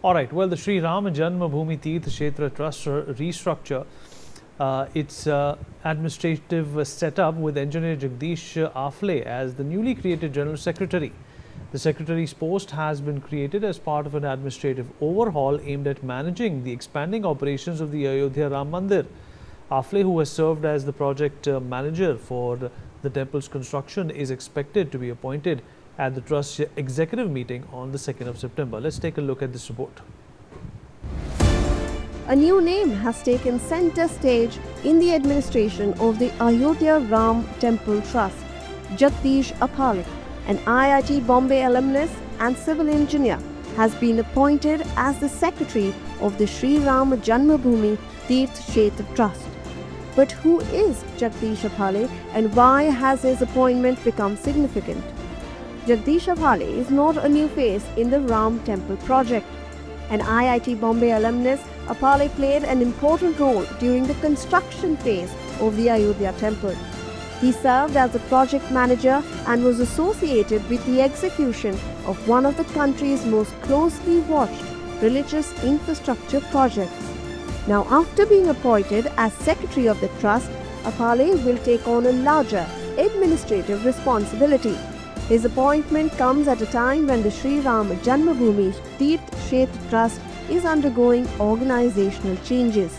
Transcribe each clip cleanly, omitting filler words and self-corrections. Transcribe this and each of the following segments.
All right, well, the Sri Ram Janmabhoomi Tirth Kshetra Trust restructure its administrative setup with engineer Jagdish Afle as the newly created General Secretary. The Secretary's post has been created as part of an administrative overhaul aimed at managing the expanding operations of the Ayodhya Ram Mandir. Afle, who has served as the project manager for the temple's construction, is expected to be appointed at the Trust's executive meeting on the 2nd of September. Let's take a look at this report. A new name has taken center stage in the administration of the Ayodhya Ram Temple Trust. Jagdish Afale, an IIT Bombay alumnus and civil engineer, has been appointed as the secretary of the Sri Ram Janmabhoomi Tirth Kshetra Trust. But who is Jagdish Afale and why has his appointment become significant? Jagdish Afale is not a new face in the Ram Temple project. An IIT Bombay alumnus, Afale played an important role during the construction phase of the Ayodhya Temple. He served as a project manager and was associated with the execution of one of the country's most closely watched religious infrastructure projects. Now, after being appointed as secretary of the trust, Afale will take on a larger administrative responsibility. His appointment comes at a time when the Sri Ram Janmabhoomi Tirth Kshetra Trust is undergoing organizational changes.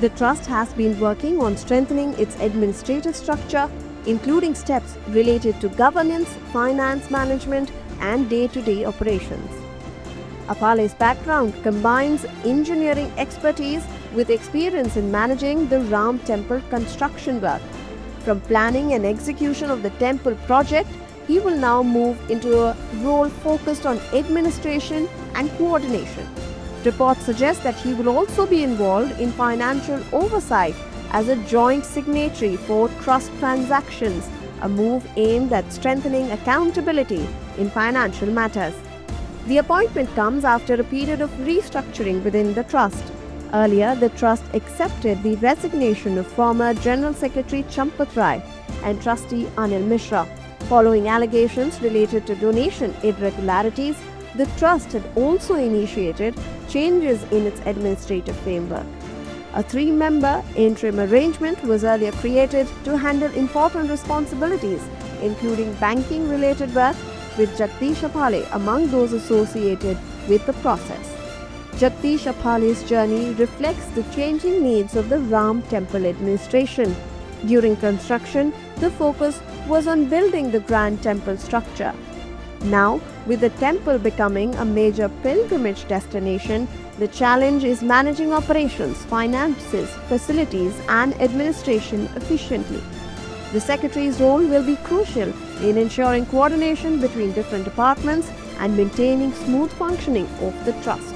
The trust has been working on strengthening its administrative structure, including steps related to governance, finance management, and day-to-day operations. Afale's background combines engineering expertise with experience in managing the Ram Temple construction work. From planning and execution of the temple project, he will now move into a role focused on administration and coordination. Reports suggest that he will also be involved in financial oversight as a joint signatory for trust transactions, a move aimed at strengthening accountability in financial matters. The appointment comes after a period of restructuring within the trust. Earlier, the trust accepted the resignation of former General Secretary Champat Rai and trustee Anil Mishra. Following allegations related to donation irregularities, the trust had also initiated changes in its administrative framework. A 3-member interim arrangement was earlier created to handle important responsibilities, including banking-related work, with Jagdish Afale among those associated with the process. Jagdish Afale's journey reflects the changing needs of the Ram Temple administration. During construction, the focus was on building the grand temple structure. Now, with the temple becoming a major pilgrimage destination, the challenge is managing operations, finances, facilities, and administration efficiently. The secretary's role will be crucial in ensuring coordination between different departments and maintaining smooth functioning of the trust.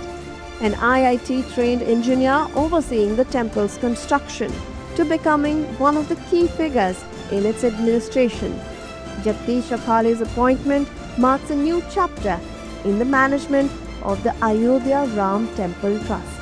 An IIT-trained engineer overseeing the temple's construction to becoming one of the key figures in its administration. Jagdish Afale's appointment marks a new chapter in the management of the Ayodhya Ram Temple Trust.